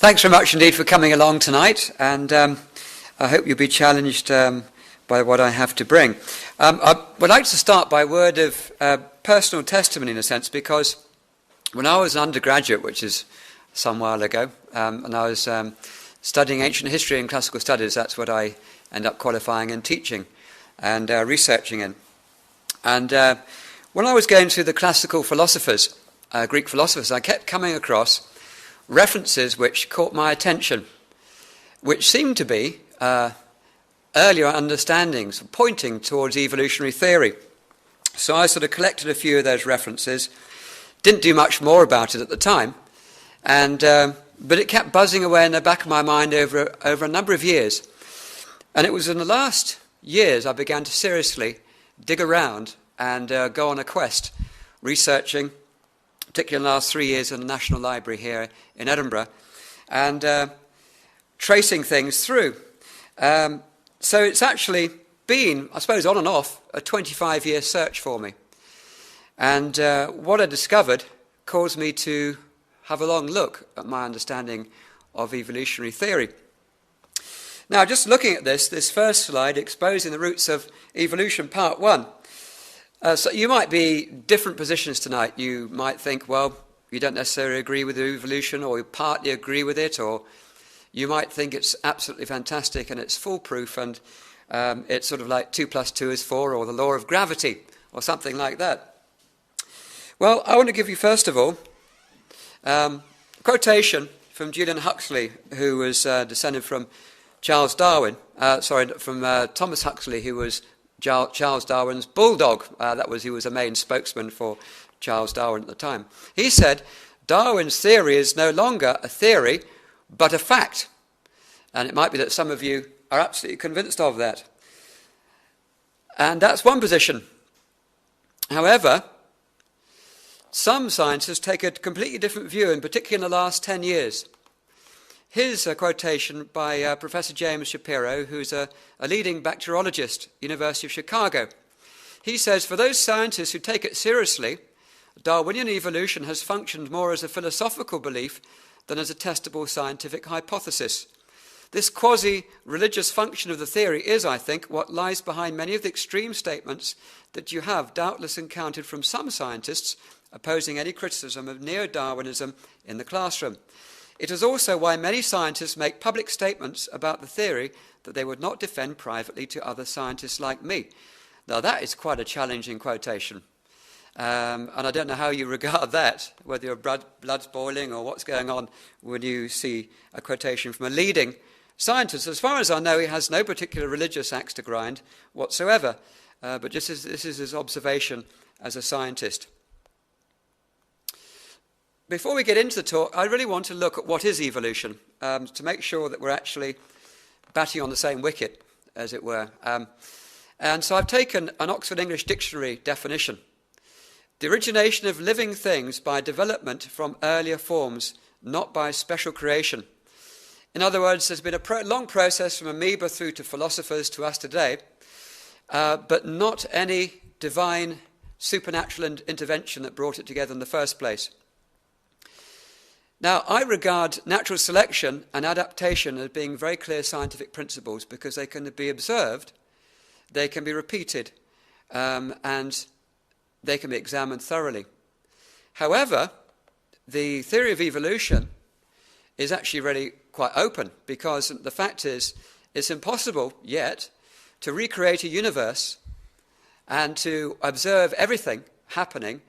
Thanks very much indeed for coming along tonight, and I hope you'll be challenged by what I have to bring. I would like to start by a word of personal testimony in a sense, because when I was an undergraduate, which is some while ago, and I was studying ancient history and classical studies, that's what I ended up qualifying and teaching and researching in. And when I was going through the classical philosophers, Greek philosophers, I kept coming across references which caught my attention, which seemed to be earlier understandings pointing towards evolutionary theory. So I sort of collected a few of those references, didn't do much more about it at the time, and but it kept buzzing away in the back of my mind over a number of years. And it was in the last years I began to seriously dig around and go on a quest, researching, particularly in the last 3 years in the National Library here in Edinburgh, and tracing things through. So it's actually been, I suppose, on and off, a 25-year search for me. And what I discovered caused me to have a long look at my understanding of evolutionary theory. Now, just looking at this first slide, exposing the roots of evolution, part 1. So you might be different positions tonight. You might think, well, you don't necessarily agree with evolution, or you partly agree with it, or you might think it's absolutely fantastic and it's foolproof, and it's sort of like 2 + 2 is 4, or the law of gravity, or something like that. Well, I want to give you, first of all, a quotation from Julian Huxley, who was descended from Charles Darwin, from Thomas Huxley, who was Charles Darwin's bulldog. He was a main spokesman for Charles Darwin at the time. He said, Darwin's theory is no longer a theory, but a fact. And it might be that some of you are absolutely convinced of that. And that's one position. However, some scientists take a completely different view, in particular in the last 10 years. Here's a quotation by Professor James Shapiro, who's a leading bacteriologist, University of Chicago. He says, for those scientists who take it seriously, Darwinian evolution has functioned more as a philosophical belief than as a testable scientific hypothesis. This quasi-religious function of the theory is, I think, what lies behind many of the extreme statements that you have doubtless encountered from some scientists opposing any criticism of neo-Darwinism in the classroom. It is also why many scientists make public statements about the theory that they would not defend privately to other scientists like me. Now, that is quite a challenging quotation. And I don't know how you regard that, whether your blood's boiling or what's going on when you see a quotation from a leading scientist. As far as I know, he has no particular religious axe to grind whatsoever, but this is his observation as a scientist. Before we get into the talk, I really want to look at what is evolution, to make sure that we're actually batting on the same wicket, as it were. And so I've taken an Oxford English Dictionary definition. The origination of living things by development from earlier forms, not by special creation. In other words, there's been a long process from amoeba through to philosophers to us today, but not any divine supernatural intervention that brought it together in the first place. Now, I regard natural selection and adaptation as being very clear scientific principles, because they can be observed, they can be repeated, and they can be examined thoroughly. However, the theory of evolution is actually really quite open, because the fact is, it's impossible yet to recreate a universe and to observe everything happening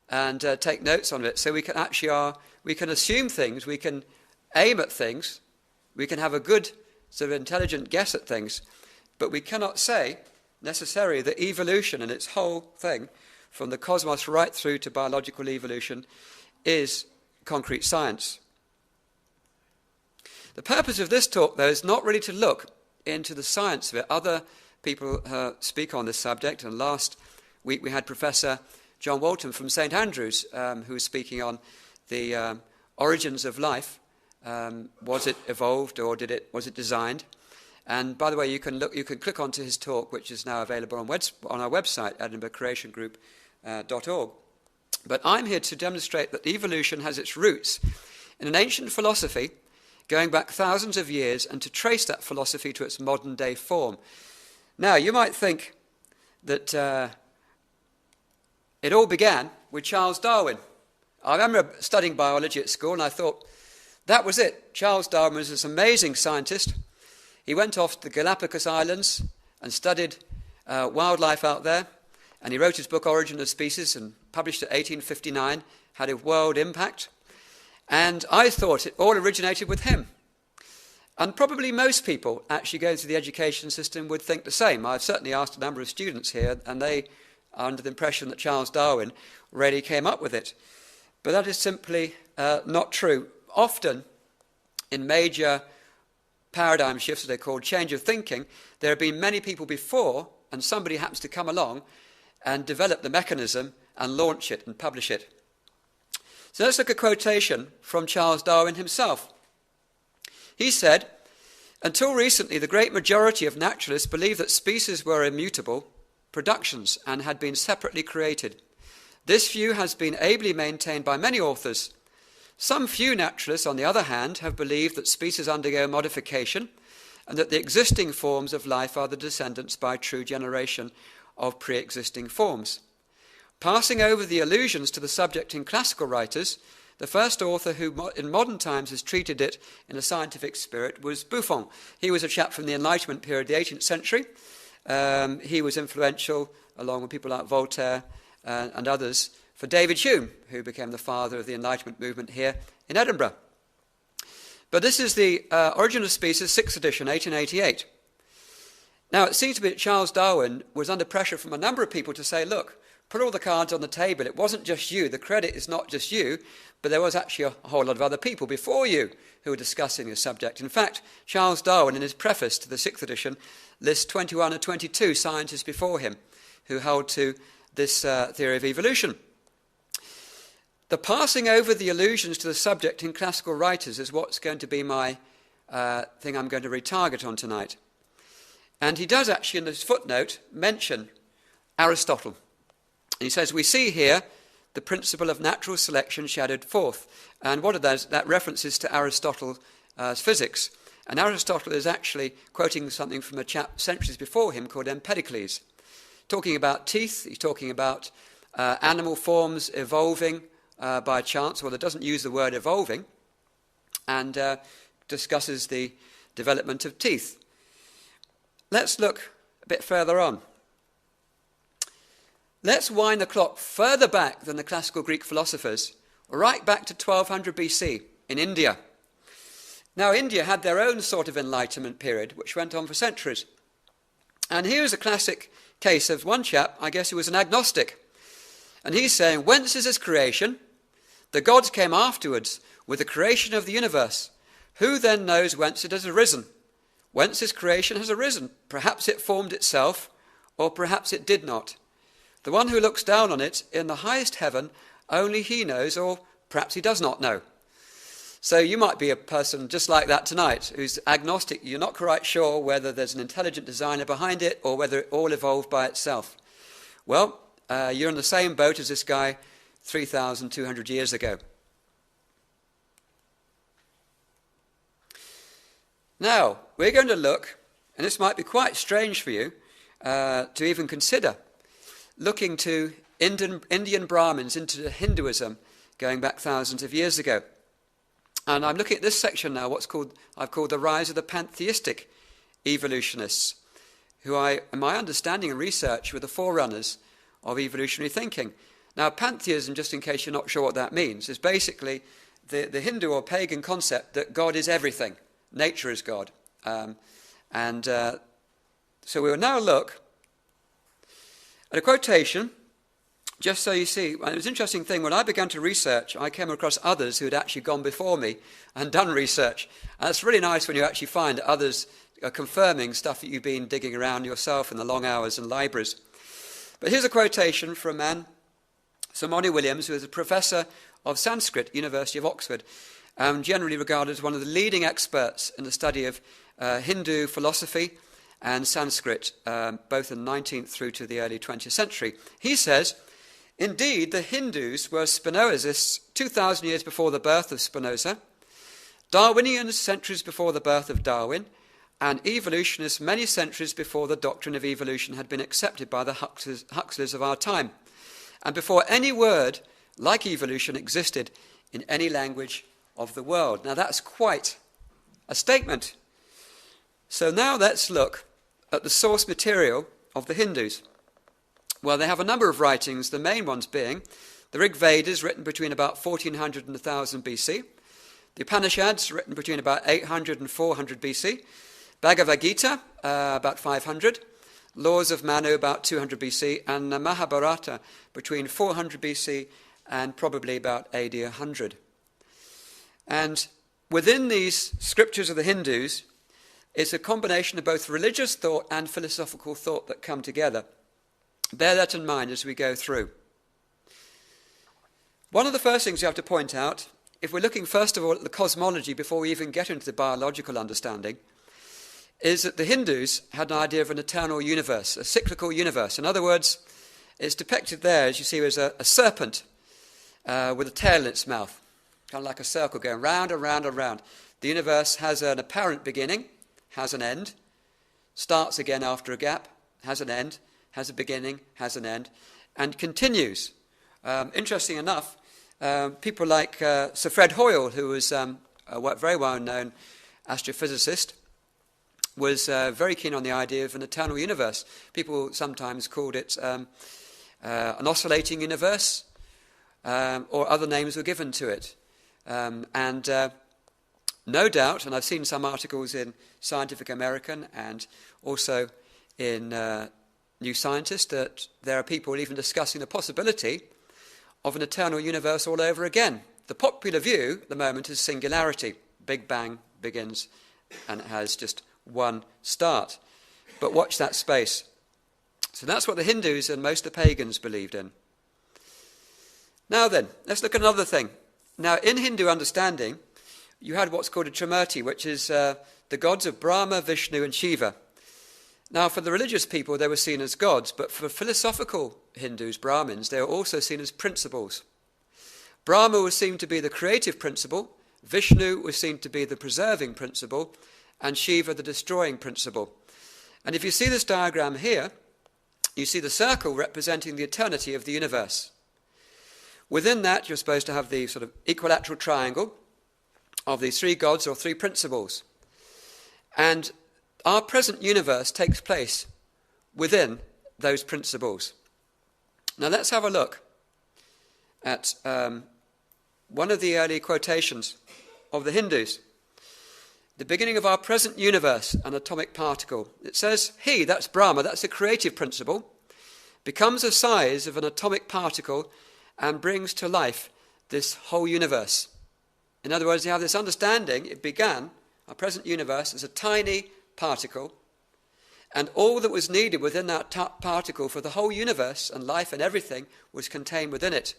and take notes on it. So we can assume things, we can aim at things, we can have a good sort of intelligent guess at things, but we cannot say necessarily that evolution and its whole thing, from the cosmos right through to biological evolution, is concrete science. The purpose of this talk, though, is not really to look into the science of it. Other people speak on this subject, and last week we had Professor John Walton from St Andrews, who was speaking on the origins of life. Was it evolved, or was it designed? And by the way, you can click onto his talk, which is now available on our website, edinburghcreationgroup.org. But I'm here to demonstrate that evolution has its roots in an ancient philosophy going back thousands of years, and to trace that philosophy to its modern day form. Now, you might think that it all began with Charles Darwin. I remember studying biology at school, and I thought, that was it. Charles Darwin was this amazing scientist. He went off to the Galapagos Islands and studied wildlife out there, and he wrote his book Origin of Species and published it in 1859, had a world impact. And I thought it all originated with him. And probably most people actually going through the education system would think the same. I've certainly asked a number of students here, and they are under the impression that Charles Darwin really came up with it. But that is simply not true. Often, in major paradigm shifts, as they're called, change of thinking, there have been many people before, and somebody happens to come along and develop the mechanism and launch it and publish it. So let's look at a quotation from Charles Darwin himself. He said, "Until recently, the great majority of naturalists believed that species were immutable productions and had been separately created. This view has been ably maintained by many authors. Some few naturalists, on the other hand, have believed that species undergo modification and that the existing forms of life are the descendants by true generation of pre-existing forms. Passing over the allusions to the subject in classical writers, the first author who in modern times has treated it in a scientific spirit was Buffon. He was a chap from the Enlightenment period, the 18th century. He was influential, along with people like Voltaire and others, for David Hume, who became the father of the Enlightenment movement here in Edinburgh. But this is the Origin of Species, 6th edition, 1888. Now, it seems to me that Charles Darwin was under pressure from a number of people to say, look, put all the cards on the table. It wasn't just you. The credit is not just you, but there was actually a whole lot of other people before you who were discussing this subject. In fact, Charles Darwin, in his preface to the 6th edition, lists 21 or 22 scientists before him who held to this theory of evolution. The passing over the allusions to the subject in classical writers is what's going to be my thing I'm going to retarget on tonight. And he does actually, in this footnote, mention Aristotle. And he says, we see here the principle of natural selection shadowed forth. And what are those? That references to Aristotle's physics. And Aristotle is actually quoting something from a chap centuries before him called Empedocles. Talking about teeth, he's talking about animal forms evolving by chance. Well, it doesn't use the word evolving. And discusses the development of teeth. Let's look a bit further on. Let's wind the clock further back than the classical Greek philosophers, right back to 1200 BC in India. Now, India had their own sort of enlightenment period, which went on for centuries. And here's a classic case of one chap, I guess, who was an agnostic. And he's saying, whence is this creation? The gods came afterwards with the creation of the universe. Who then knows whence it has arisen? Whence this creation has arisen? Perhaps it formed itself, or perhaps it did not. The one who looks down on it in the highest heaven, only he knows, or perhaps he does not know. So you might be a person just like that tonight, who's agnostic. You're not quite sure whether there's an intelligent designer behind it, or whether it all evolved by itself. Well, you're in the same boat as this guy 3,200 years ago. Now, we're going to look, and this might be quite strange for you to even consider, looking to Indian Brahmins into Hinduism going back thousands of years ago. And I'm looking at this section now, I've called the rise of the pantheistic evolutionists, who in my understanding and research, were the forerunners of evolutionary thinking. Now, pantheism, just in case you're not sure what that means, is basically the Hindu or pagan concept that God is everything. Nature is God. So we will now look at a quotation, just so you see. It was an interesting thing. When I began to research, I came across others who had actually gone before me and done research. And it's really nice when you actually find others confirming stuff that you've been digging around yourself in the long hours in libraries. But here's a quotation from a man, Sir Moni Williams, who is a professor of Sanskrit, University of Oxford, generally regarded as one of the leading experts in the study of Hindu philosophy and Sanskrit, both in the 19th through to the early 20th century. He says, indeed, the Hindus were Spinozists 2,000 years before the birth of Spinoza. Darwinians centuries before the birth of Darwin, and evolutionists many centuries before the doctrine of evolution had been accepted by the Huxleys of our time, and before any word like evolution existed in any language of the world. Now that's quite a statement. So now let's look at the source material of the Hindus. Well, they have a number of writings, the main ones being the Rig Vedas, written between about 1400 and 1000 BC, the Upanishads, written between about 800 and 400 BC, Bhagavad Gita, about 500, Laws of Manu, about 200 BC, and the Mahabharata, between 400 BC and probably about AD 100. And within these scriptures of the Hindus, it's a combination of both religious thought and philosophical thought that come together. Bear that in mind as we go through. One of the first things you have to point out, if we're looking first of all at the cosmology before we even get into the biological understanding, is that the Hindus had an idea of an eternal universe, a cyclical universe. In other words, it's depicted there, as you see, as a serpent with a tail in its mouth, kind of like a circle going round and round and round. The universe has an apparent beginning, has an end, starts again after a gap, has an end, has a beginning, has an end, and continues. Interesting enough, people like Sir Fred Hoyle, who was a very well-known astrophysicist, was very keen on the idea of an eternal universe. People sometimes called it an oscillating universe, or other names were given to it. No doubt, and I've seen some articles in Scientific American and also in New Scientist, that there are people even discussing the possibility of an eternal universe all over again. The popular view at the moment is singularity. Big Bang begins and it has just one start. But watch that space. So that's what the Hindus and most of the pagans believed in. Now then, let's look at another thing. Now, in Hindu understanding, you had what's called a Trimurti, which is the gods of Brahma, Vishnu, and Shiva. Now, for the religious people, they were seen as gods, but for philosophical Hindus, Brahmins, they were also seen as principles. Brahma was seen to be the creative principle, Vishnu was seen to be the preserving principle, and Shiva the destroying principle. And if you see this diagram here, you see the circle representing the eternity of the universe. Within that, you're supposed to have the sort of equilateral triangle of these three gods or three principles. And our present universe takes place within those principles. Now let's have a look at one of the early quotations of the Hindus. The beginning of our present universe, an atomic particle. It says, he, that's Brahma, that's the creative principle, becomes the size of an atomic particle and brings to life this whole universe. In other words, you have this understanding, it began, our present universe, as a tiny particle, and all that was needed within that particle for the whole universe and life and everything was contained within it,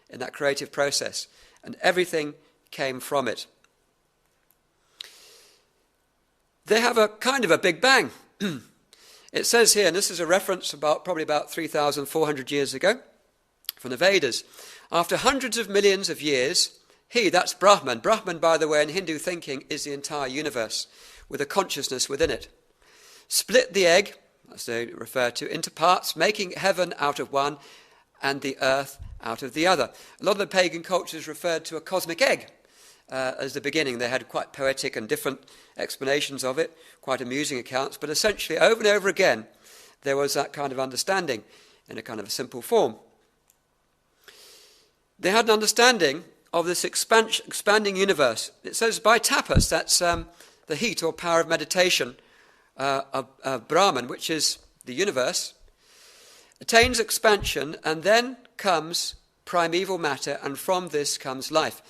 in that creative process, and everything came from it. They have a kind of a Big Bang. It says here, and this is a reference probably about 3,400 years ago, from the Vedas, after hundreds of millions of years, he, that's Brahman. Brahman, by the way, in Hindu thinking, is the entire universe, with a consciousness within it. Split the egg, as they refer to, into parts, making heaven out of one and the earth out of the other. A lot of the pagan cultures referred to a cosmic egg as the beginning. They had quite poetic and different explanations of it, quite amusing accounts, but essentially over and over again there was that kind of understanding in a kind of a simple form. They had an understanding of this expanding universe. It says by tapas, that's the heat or power of meditation of Brahman, which is the universe, attains expansion, and then comes primeval matter, and from this comes life.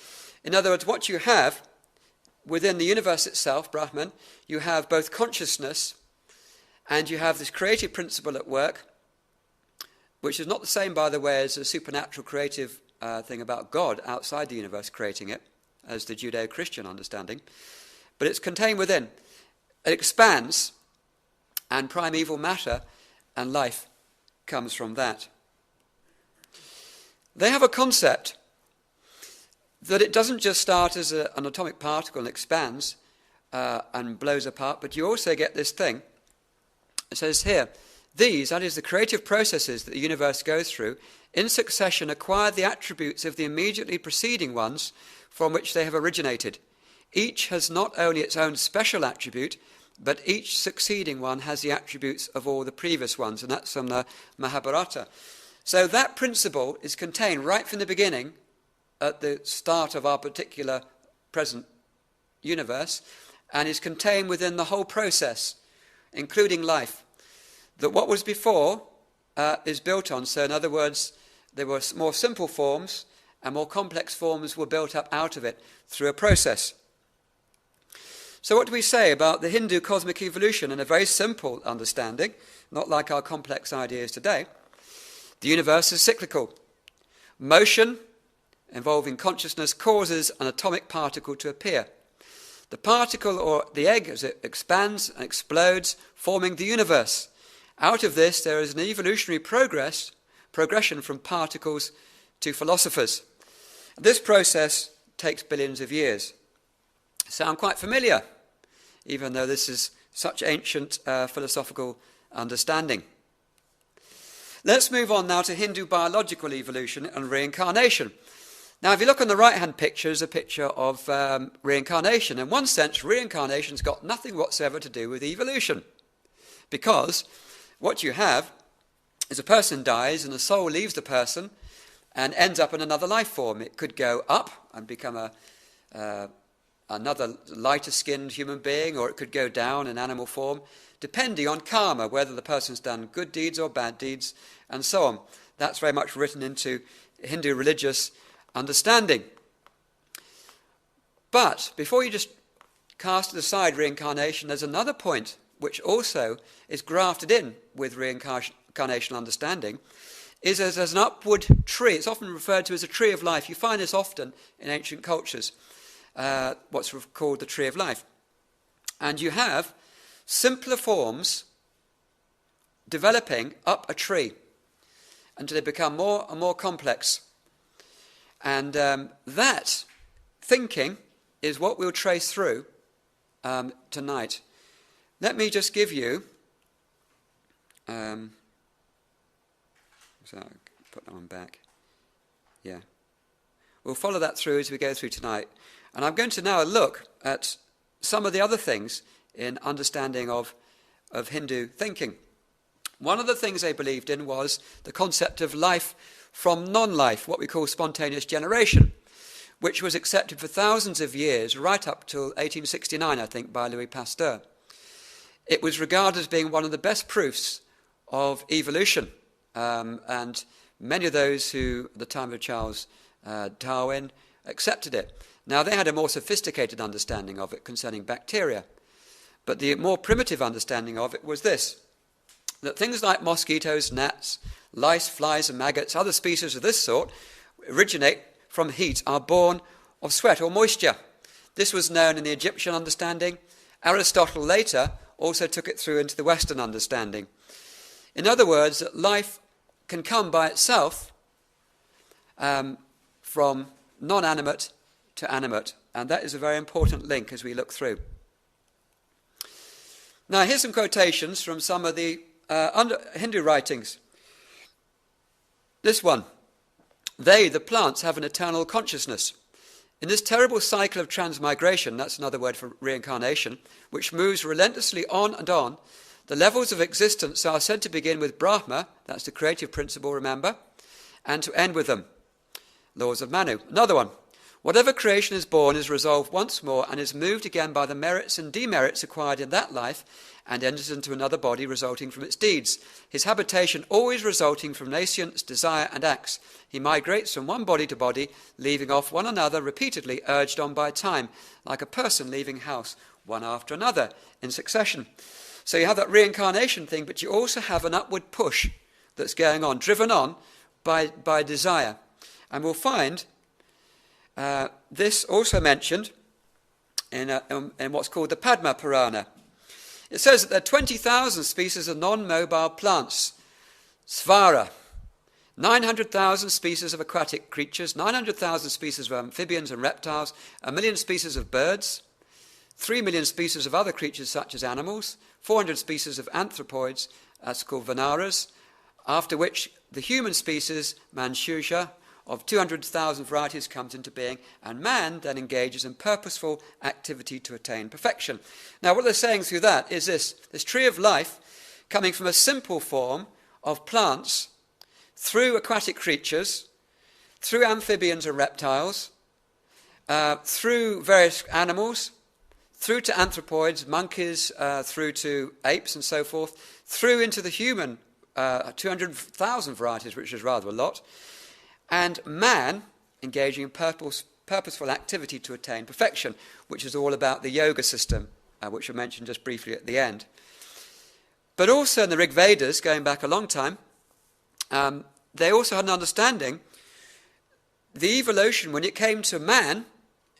In other words, what you have within the universe itself, Brahman, you have both consciousness and you have this creative principle at work, which is not the same, by the way, as a supernatural creative thing about God outside the universe creating it, as the Judeo-Christian understanding. But it's contained within. It expands, and primeval matter and life comes from that. They have a concept that it doesn't just start as an atomic particle and expands and blows apart, but you also get this thing. It says here, these, that is the creative processes that the universe goes through, in succession acquire the attributes of the immediately preceding ones from which they have originated. Each has not only its own special attribute, but each succeeding one has the attributes of all the previous ones, and that's from the Mahabharata. So that principle is contained right from the beginning, at the start of our particular present universe, and is contained within the whole process, including life. That what was before is built on. So in other words, there were more simple forms, and more complex forms were built up out of it through a process. So what do we say about the Hindu cosmic evolution in a very simple understanding, not like our complex ideas today? The universe is cyclical. Motion involving consciousness causes an atomic particle to appear. The particle, or the egg, as it expands and explodes, forming the universe. Out of this there is an evolutionary progression from particles to philosophers. This process takes billions of years. Sound quite familiar, even though this is such ancient philosophical understanding. Let's move on now to Hindu biological evolution and reincarnation. Now, if you look on the right-hand picture, there's a picture of reincarnation. In one sense, reincarnation's got nothing whatsoever to do with evolution, because what you have is a person dies and the soul leaves the person and ends up in another life form. It could go up and become another lighter-skinned human being, or it could go down in animal form, depending on karma, whether the person's done good deeds or bad deeds, and so on. That's very much written into Hindu religious understanding. But before you just cast aside reincarnation, there's another point which also is grafted in with reincarnational understanding, is as an upward tree. It's often referred to as a tree of life. You find this often in ancient cultures, what's called the tree of life. And you have simpler forms developing up a tree until they become more and more complex. And that thinking is what we'll trace through tonight. Let me just give you, so I'll put that one back. Yeah. We'll follow that through as we go through tonight. And I'm going to now look at some of the other things in understanding of Hindu thinking. One of the things they believed in was the concept of life from non-life, what we call spontaneous generation, which was accepted for thousands of years, right up till 1869, I think, by Louis Pasteur. It was regarded as being one of the best proofs of evolution, and many of those who, at the time of Charles Darwin, accepted it. Now, they had a more sophisticated understanding of it concerning bacteria, but the more primitive understanding of it was this, that things like mosquitoes, gnats, lice, flies and maggots, other species of this sort, originate from heat, are born of sweat or moisture. This was known in the Egyptian understanding. Aristotle later also took it through into the Western understanding. In other words, that life can come by itself from non-animate to animate, and that is a very important link as we look through. Now, here's some quotations from some of the Hindu writings. This one, they, the plants, have an eternal consciousness. In this terrible cycle of transmigration, that's another word for reincarnation, which moves relentlessly on and on, the levels of existence are said to begin with Brahma, that's the creative principle, remember, and to end with them, laws of Manu. Another one, whatever creation is born is resolved once more and is moved again by the merits and demerits acquired in that life, and enters into another body resulting from its deeds. His habitation always resulting from nascience, desire and acts. He migrates from one body to body, leaving off one another repeatedly, urged on by time, like a person leaving house, one after another, in succession. So you have that reincarnation thing, but you also have an upward push that's going on, driven on by desire. And we'll find this also mentioned in what's called the Padma Purana. It says that there are 20,000 species of non-mobile plants, svara, 900,000 species of aquatic creatures, 900,000 species of amphibians and reptiles, 1 million species of birds, 3 million species of other creatures such as animals, 400 species of anthropoids, that's called Venaras, after which the human species, Manchuria, of 200,000 varieties comes into being, and man then engages in purposeful activity to attain perfection. Now what they're saying through that is this tree of life coming from a simple form of plants through aquatic creatures, through amphibians and reptiles, through various animals, through to anthropoids, monkeys, through to apes and so forth, through into the human, 200,000 varieties, which is rather a lot, and man engaging in purposeful activity to attain perfection, which is all about the yoga system, which I mentioned just briefly at the end. But also in the Rig Vedas, going back a long time, they also had an understanding, the evolution, when it came to man,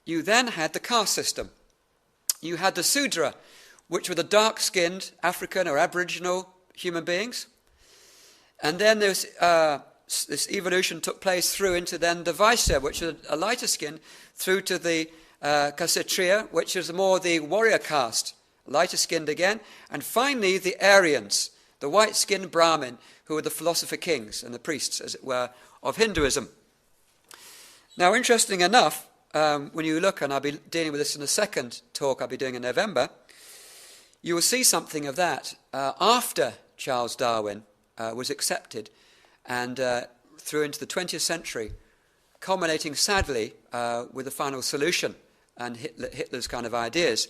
you then had the caste system. You had the Sudra, which were the dark-skinned African or Aboriginal human beings. And then this evolution took place through into then the Vaisya, which is a lighter skin, through to the Kshatriya, which is more the warrior caste, lighter skinned again. And finally the Aryans, the white-skinned Brahmin, who were the philosopher kings and the priests, as it were, of Hinduism. Now, interesting enough, when you look, and I'll be dealing with this in a second talk I'll be doing in November, you will see something of that after Charles Darwin was accepted and through into the 20th century, culminating sadly with the final solution and Hitler's kind of ideas.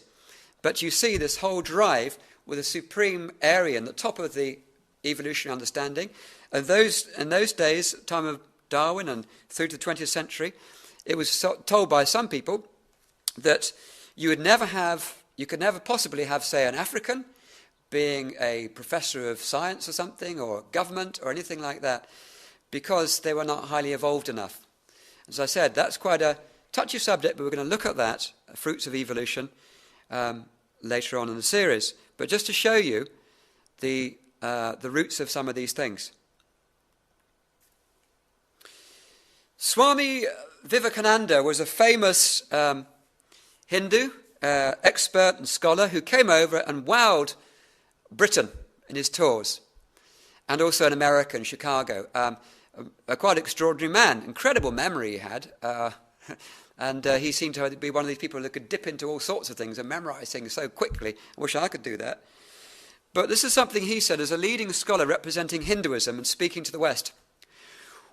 But you see this whole drive with a supreme Aryan, the top of the evolutionary understanding. And in those days, time of Darwin and through to the 20th century, it was told by some people that you could never possibly have, say, an African being a professor of science or something, or government or anything like that, because they were not highly evolved enough. As I said, that's quite a touchy subject, but we're going to look at that, fruits of evolution, later on in the series. But just to show you the roots of some of these things. Swami Vivekananda was a famous Hindu expert and scholar who came over and wowed Britain in his tours, and also in America and Chicago. A quite extraordinary man, incredible memory he had, and he seemed to be one of these people that could dip into all sorts of things and memorize things so quickly. I wish I could do that. But this is something he said as a leading scholar representing Hinduism and speaking to the West.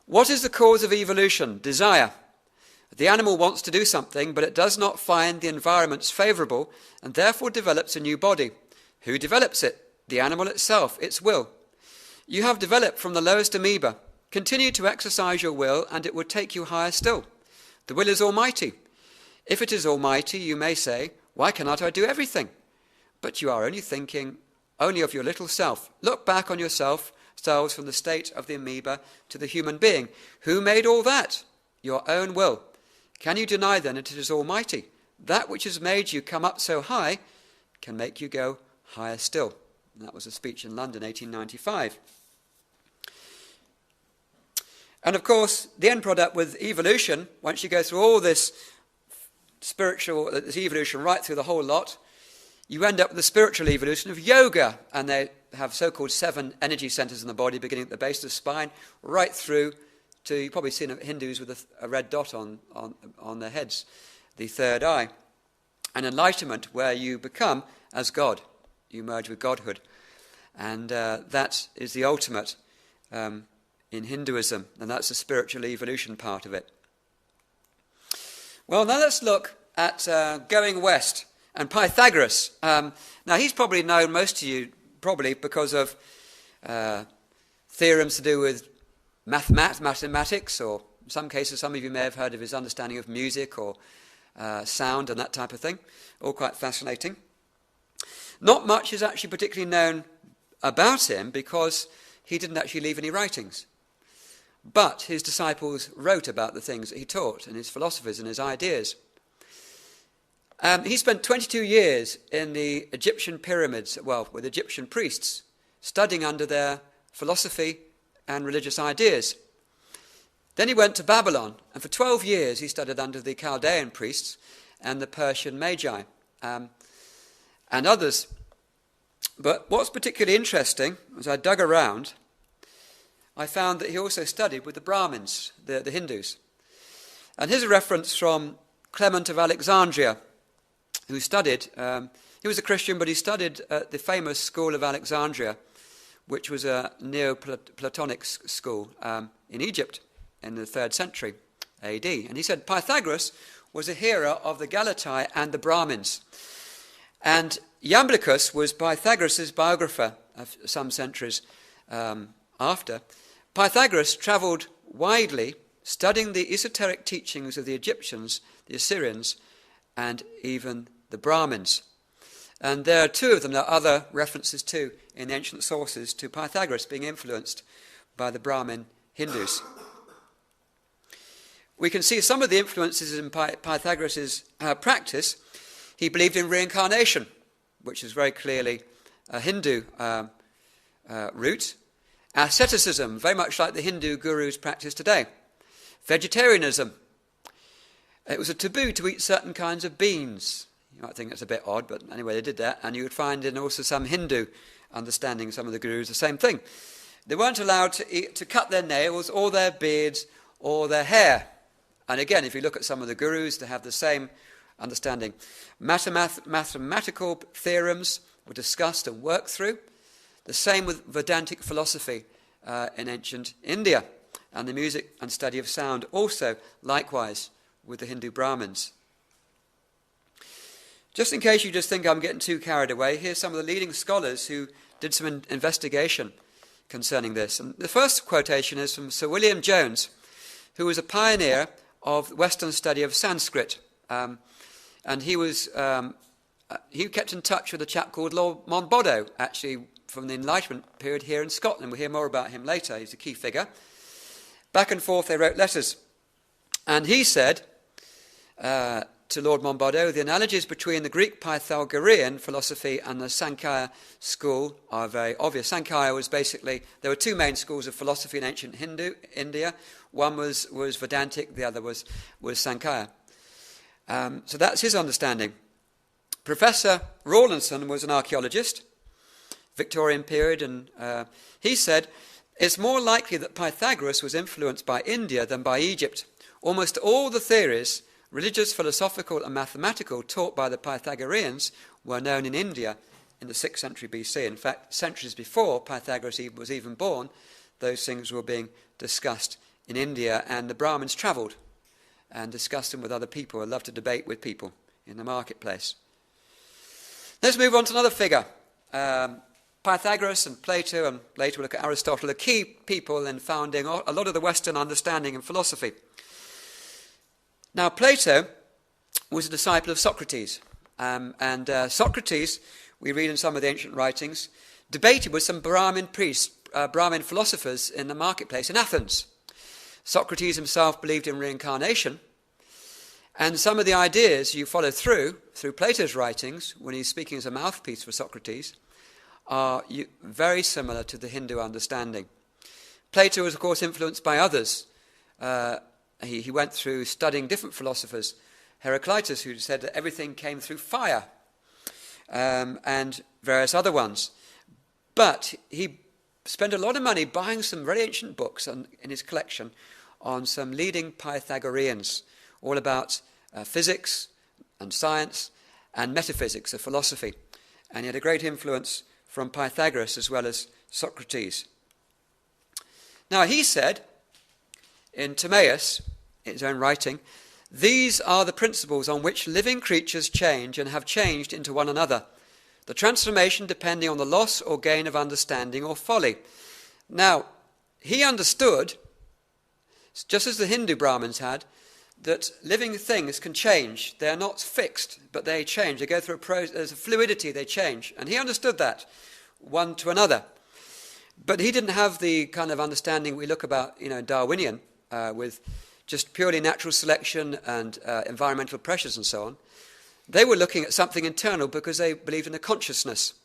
What is the cause of evolution? Desire. The animal wants to do something, but it does not find the environments favorable and therefore develops a new body. Who develops it? The animal itself, its will. You have developed from the lowest amoeba. Continue to exercise your will and it will take you higher still. The will is almighty. If it is almighty, you may say, why cannot I do everything? But you are only thinking only of your little self. Look back on yourselves from the state of the amoeba to the human being. Who made all that? Your own will. Can you deny then that it is almighty? That which has made you come up so high can make you go higher still. And that was a speech in London, 1895. And of course, the end product with evolution, once you go through all this evolution right through the whole lot, you end up with the spiritual evolution of yoga. And they have so-called 7 energy centers in the body, beginning at the base of the spine, right through to, you've probably seen Hindus with a red dot on their heads, the third eye. An enlightenment where you become as God. You merge with Godhood. And that is the ultimate in Hinduism, and that's the spiritual evolution part of it. Well, now let's look at going west and Pythagoras. Now, he's probably known, most of you, probably because of theorems to do with mathematics, or in some cases, some of you may have heard of his understanding of music or sound and that type of thing. All quite fascinating. Not much is actually particularly known about him because he didn't actually leave any writings. But his disciples wrote about the things that he taught and his philosophies and his ideas. He spent 22 years in the Egyptian pyramids, with Egyptian priests, studying under their philosophy and religious ideas. Then he went to Babylon, and for 12 years he studied under the Chaldean priests and the Persian magi and others. But what's particularly interesting, as I dug around, I found that he also studied with the Brahmins, the Hindus. And here's a reference from Clement of Alexandria, who studied, he was a Christian, but he studied at the famous school of Alexandria, which was a Neoplatonic school in Egypt in the 3rd century AD. And he said Pythagoras was a hero of the Galatai and the Brahmins. And Iamblichus was Pythagoras' biographer of some centuries after. Pythagoras travelled widely, studying the esoteric teachings of the Egyptians, the Assyrians, and even the Brahmins. And there are two of them. There are other references too in the ancient sources to Pythagoras being influenced by the Brahmin Hindus. We can see some of the influences in Pythagoras' practice. He believed in reincarnation, which is very clearly a Hindu root. Asceticism, very much like the Hindu gurus practice today. Vegetarianism. It was a taboo to eat certain kinds of beans. You might think that's a bit odd, but anyway, they did that. And you would find in also some Hindu understanding, some of the gurus, the same thing. They weren't allowed to cut their nails or their beards or their hair. And again, if you look at some of the gurus, they have the same understanding. Mathematical theorems were discussed and worked through. The same with Vedantic philosophy in ancient India. And the music and study of sound also, likewise, with the Hindu Brahmins. Just in case you just think I'm getting too carried away, here's some of the leading scholars who did some investigation concerning this. And the first quotation is from Sir William Jones, who was a pioneer of Western study of Sanskrit. And he kept in touch with a chap called Lord Monboddo, actually from the Enlightenment period here in Scotland. We'll hear more about him later. He's a key figure. Back and forth they wrote letters. And he said to Lord Monboddo, the analogies between the Greek Pythagorean philosophy and the Sankhya school are very obvious. Sankhya was basically, there were two main schools of philosophy in ancient India. One was Vedantic, the other was Sankhya. So that's his understanding. Professor Rawlinson was an archaeologist, Victorian period, and he said, it's more likely that Pythagoras was influenced by India than by Egypt. Almost all the theories, religious, philosophical and mathematical, taught by the Pythagoreans were known in India in the 6th century BC. In fact, centuries before Pythagoras was even born, those things were being discussed in India, and the Brahmins travelled and discussed them with other people and loved to debate with people in the marketplace. Let's move on to another figure. Pythagoras and Plato, and later we'll look at Aristotle, are key people in founding a lot of the Western understanding and philosophy. Now, Plato was a disciple of Socrates, and Socrates, we read in some of the ancient writings, debated with some Brahmin priests, Brahmin philosophers in the marketplace in Athens. Socrates himself believed in reincarnation, and some of the ideas you follow through Plato's writings, when he's speaking as a mouthpiece for Socrates, are very similar to the Hindu understanding. Plato was, of course, influenced by others. He went through studying different philosophers. Heraclitus, who said that everything came through fire, and various other ones. But he spent a lot of money buying some very ancient books in his collection on some leading Pythagoreans, all about physics and science and metaphysics of philosophy. And he had a great influence from Pythagoras as well as Socrates. Now, he said in Timaeus, in his own writing, these are the principles on which living creatures change and have changed into one another, the transformation depending on the loss or gain of understanding or folly. Now, he understood, just as the Hindu Brahmins had, that living things can change. They're not fixed, but they change. They go through a process, there's a fluidity, they change. And he understood that, one to another. But he didn't have the kind of understanding we look about, Darwinian, with just purely natural selection and environmental pressures and so on. They were looking at something internal because they believed in a consciousness.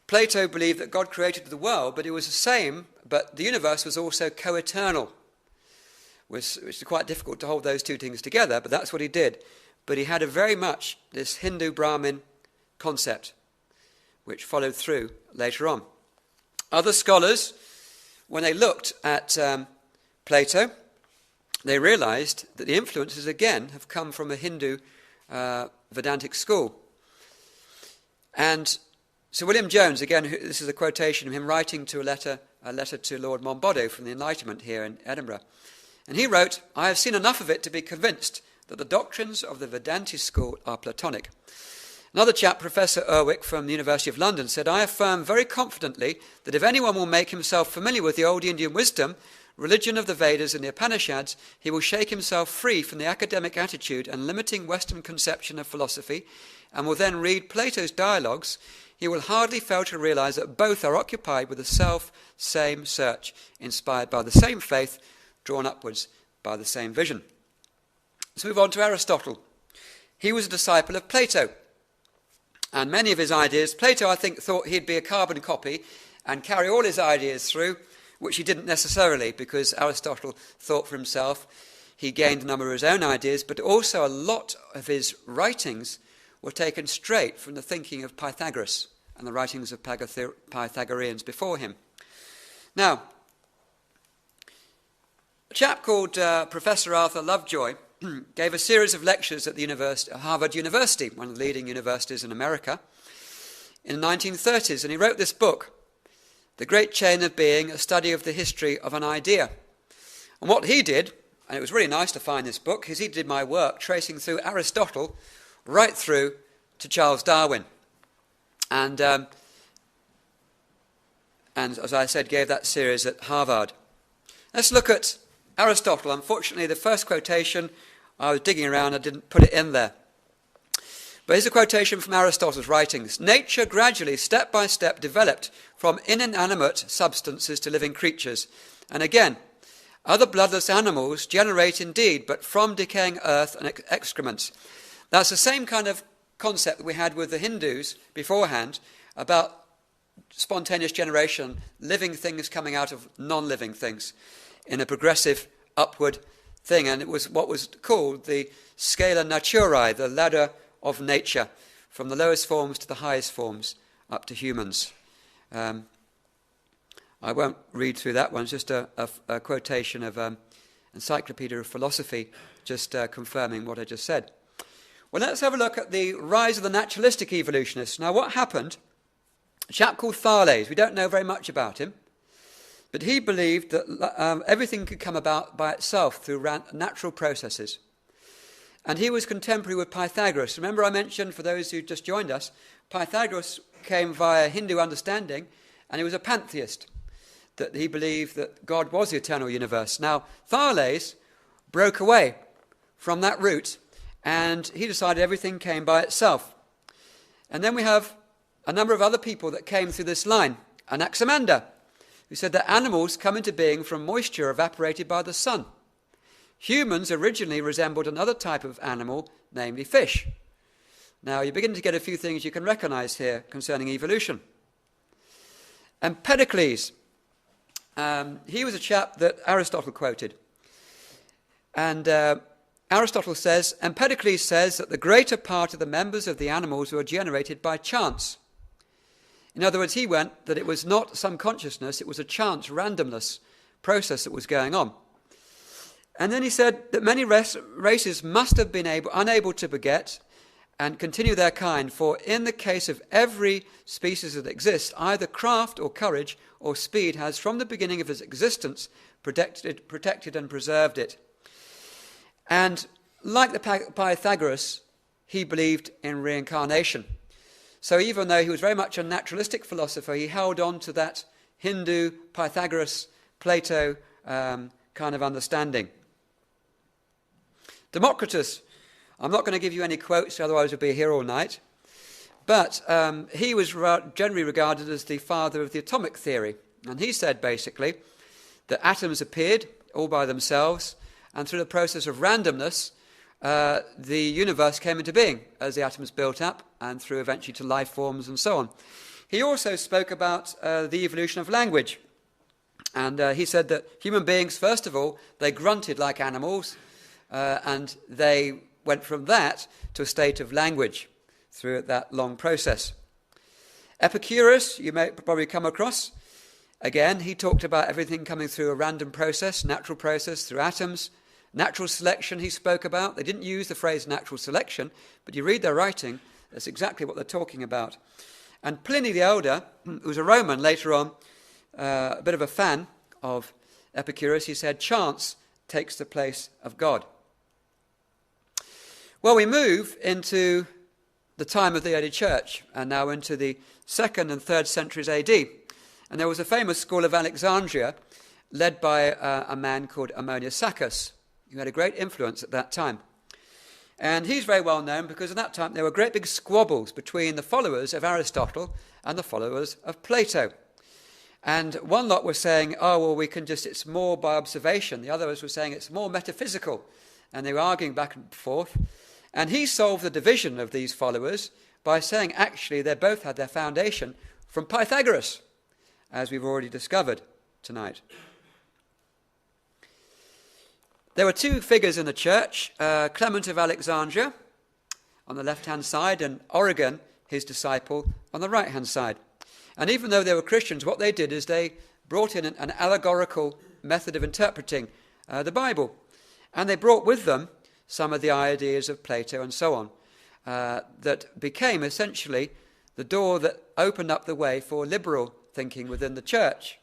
Plato believed that God created the world, but it was the same, but the universe was also co-eternal, which is quite difficult to hold those two things together, but that's what he did. But he had a very much this Hindu Brahmin concept, which followed through later on. Other scholars, when they looked at Plato, they realized that the influences again have come from a Hindu Vedantic school. And Sir William Jones, again, this is a quotation of him writing to a letter to Lord Monboddo from the Enlightenment here in Edinburgh. And he wrote, "I have seen enough of it to be convinced that the doctrines of the Vedanta school are Platonic." Another chap, Professor Urwick from the University of London, said, "I affirm very confidently that if anyone will make himself familiar with the old Indian wisdom, religion of the Vedas and the Upanishads, he will shake himself free from the academic attitude and limiting Western conception of philosophy, and will then read Plato's dialogues, he will hardly fail to realize that both are occupied with the self-same search, inspired by the same faith, drawn upwards by the same vision." Let's move on to Aristotle. He was a disciple of Plato. And many of his ideas, Plato, I think, thought he'd be a carbon copy and carry all his ideas through, which he didn't necessarily, because Aristotle thought for himself. He gained a number of his own ideas, but also a lot of his writings were taken straight from the thinking of Pythagoras and the writings of Pythagoreans before him. Now, a chap called Professor Arthur Lovejoy gave a series of lectures at the Harvard University, one of the leading universities in America, in the 1930s, and he wrote this book, The Great Chain of Being, a study of the history of an idea. And what he did, and it was really nice to find this book, is he did my work tracing through Aristotle right through to Charles Darwin. And as I said, gave that series at Harvard. Let's look at Aristotle. Unfortunately, the first quotation, I was digging around, I didn't put it in there. But here's a quotation from Aristotle's writings. "Nature gradually, step by step, developed from inanimate substances to living creatures. And again, other bloodless animals generate indeed, but from decaying earth and excrements." That's the same kind of concept that we had with the Hindus beforehand about spontaneous generation, living things coming out of non-living things in a progressive upward thing. And it was what was called the scala naturae, the ladder of nature, from the lowest forms to the highest forms, up to humans. I won't read through that one, it's just a quotation of Encyclopedia of Philosophy, just confirming what I just said. Well, let's have a look at the rise of the naturalistic evolutionists. Now, what happened? A chap called Thales, we don't know very much about him, but he believed that everything could come about by itself through natural processes. And he was contemporary with Pythagoras. Remember I mentioned, for those who just joined us, Pythagoras came via Hindu understanding, and he was a pantheist, that he believed that God was the eternal universe. Now, Thales broke away from that route, and he decided everything came by itself. And then we have a number of other people that came through this line. Anaximander, who said that animals come into being from moisture evaporated by the sun. Humans originally resembled another type of animal, namely fish. Now, you're beginning to get a few things you can recognize here concerning evolution. Empedocles, he was a chap that Aristotle quoted. And Aristotle says, Empedocles says that the greater part of the members of the animals were generated by chance. In other words, he went that it was not some consciousness, it was a chance, randomness process that was going on. And then he said that many races must have been unable to beget and continue their kind, for in the case of every species that exists, either craft or courage or speed has from the beginning of its existence protected and preserved it. And like the Pythagoras, he believed in reincarnation. So even though he was very much a naturalistic philosopher, he held on to that Hindu, Pythagoras, Plato kind of understanding. Democritus, I'm not going to give you any quotes, otherwise we'll be here all night, but he was generally regarded as the father of the atomic theory. And he said basically that atoms appeared all by themselves, and through the process of randomness, the universe came into being as the atoms built up, and through eventually to life forms and so on. He also spoke about the evolution of language. And he said that human beings, first of all, they grunted like animals, and they went from that to a state of language through that long process. Epicurus, you may probably come across. Again, he talked about everything coming through a random process, natural process, through atoms. Natural selection he spoke about. They didn't use the phrase natural selection, but you read their writing, that's exactly what they're talking about. And Pliny the Elder, who was a Roman later on, a bit of a fan of Epicurus, he said, chance takes the place of God. Well, we move into the time of the early church, and now into the 2nd and 3rd centuries AD. And there was a famous school of Alexandria, led by a man called Ammonius Saccas, who had a great influence at that time. And he's very well known because at that time there were great big squabbles between the followers of Aristotle and the followers of Plato. And one lot were saying, oh, well, it's more by observation. The others were saying it's more metaphysical. And they were arguing back and forth. And he solved the division of these followers by saying, actually, they both had their foundation from Pythagoras, as we've already discovered tonight. There were two figures in the church, Clement of Alexandria on the left-hand side and Origen, his disciple, on the right-hand side. And even though they were Christians, what they did is they brought in an allegorical method of interpreting the Bible. And they brought with them some of the ideas of Plato and so on, that became essentially the door that opened up the way for liberal thinking within the church.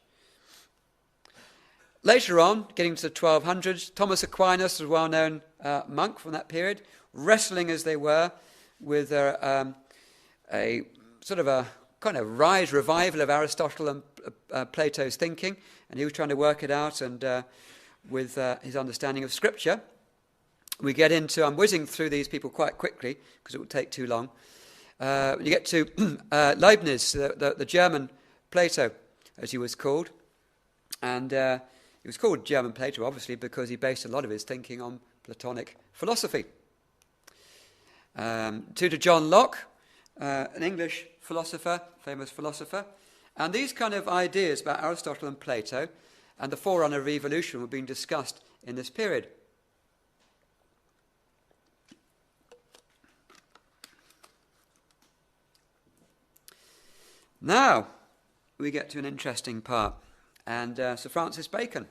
Later on, getting to the 1200s, Thomas Aquinas was a well-known monk from that period, wrestling as they were with a sort of a kind of revival of Aristotle and Plato's thinking, and he was trying to work it out and with his understanding of Scripture. We get into, I'm whizzing through these people quite quickly because it would take too long. You get to Leibniz, the German Plato, as he was called, and he was called German Plato, obviously, because he based a lot of his thinking on Platonic philosophy. To John Locke, an English philosopher, famous philosopher, and these kind of ideas about Aristotle and Plato and the forerunner of evolution were being discussed in this period. Now, we get to an interesting part, and Sir Francis Bacon,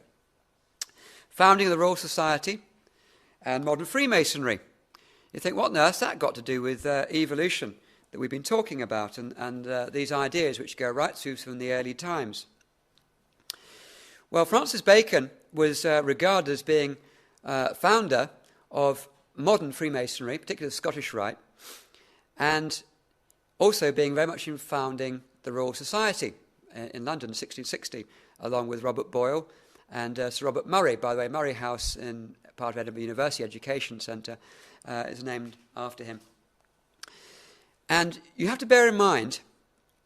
founding of the Royal Society and modern Freemasonry. You think, what on earth's that got to do with evolution that we've been talking about and these ideas which go right through from the early times? Well, Francis Bacon was regarded as being founder of modern Freemasonry, particularly the Scottish Rite, and also being very much in founding the Royal Society in London in 1660, along with Robert Boyle and Sir Robert Murray. By the way, Murray House, in part of Edinburgh University Education Centre, is named after him. And you have to bear in mind,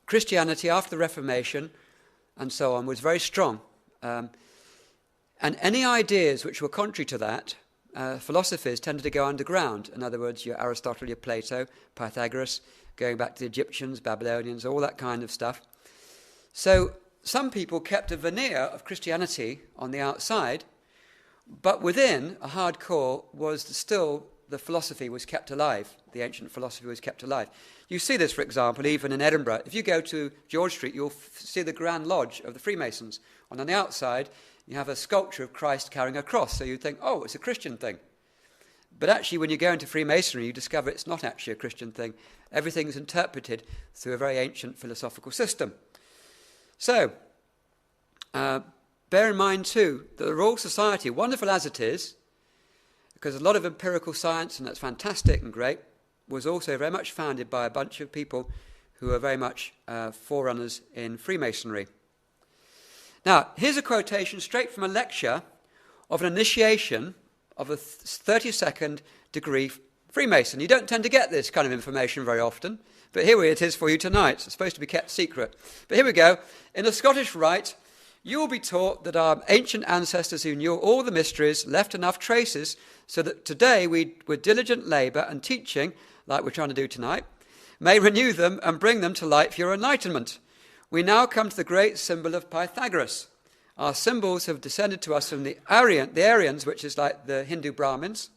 Christianity after the Reformation and so on was very strong. And any ideas which were contrary to that, philosophies tended to go underground. In other words, your Aristotle, your Plato, Pythagoras, going back to the Egyptians, Babylonians, all that kind of stuff. So some people kept a veneer of Christianity on the outside, but within a hard core was still the philosophy was kept alive. The ancient philosophy was kept alive. You see this, for example, even in Edinburgh. If you go to George Street, you'll see the Grand Lodge of the Freemasons. And on the outside, you have a sculpture of Christ carrying a cross. So you'd think, oh, it's a Christian thing. But actually, when you go into Freemasonry, you discover it's not actually a Christian thing. Everything is interpreted through a very ancient philosophical system. So, bear in mind, too, that the Royal Society, wonderful as it is, because a lot of empirical science, and that's fantastic and great, was also very much founded by a bunch of people who are very much forerunners in Freemasonry. Now, here's a quotation straight from a lecture of an initiation of a 32nd degree Freemason. You don't tend to get this kind of information very often, but here it is for you tonight. It's supposed to be kept secret. But here we go. In the Scottish Rite, you will be taught that our ancient ancestors who knew all the mysteries left enough traces so that today we, with diligent labour and teaching, like we're trying to do tonight, may renew them and bring them to light for your enlightenment. We now come to the great symbol of Pythagoras, Our symbols have descended to us from the Aryans, which is like the Hindu Brahmins,